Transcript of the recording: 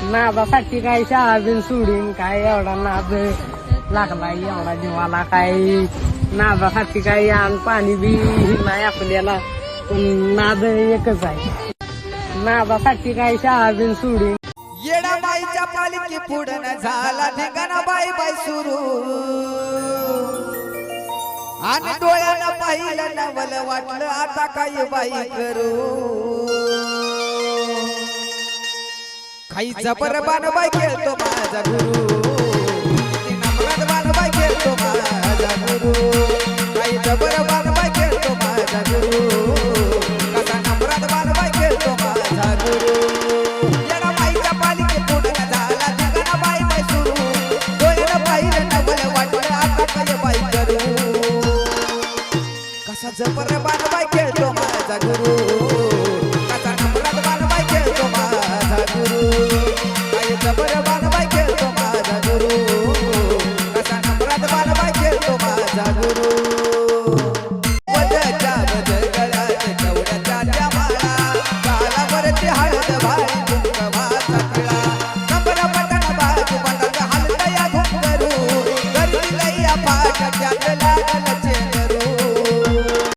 नादासाठी काय शाळा बिन सोडीन काय एवढा नाद लागला एवढा जीवाला काय नादासाठी काय आणि पाणी बी नाही आपल्याला पण नाद एकच आहे नादासाठी काय शाळा बिन सोडीन येडा बाईच्या पालिके पुढं न झाला ढेंगाना बाई बाई सुरू आणि डोळ्यानं पाहिलं नवल वाटलं आता काय बाई करू काही जबर बाई खेळतो माझा गुरु नम्रत बाई खेळतो माझा गुरु काही जबर बाई खेळतो माझा गुरु कसा नम्रत बाई खेळतो माझा गुरु येडा बाईच्या पालिके पुढं झाला ढेंगाना बाई बाई सुरू डोळ्यानं पाहिलं नवल वाटलं आता काय बाई करू कसा जबर बाई खेळतो माझा गुरु कसा नम्रत बाई खेळतो माझा गुरु काय जबर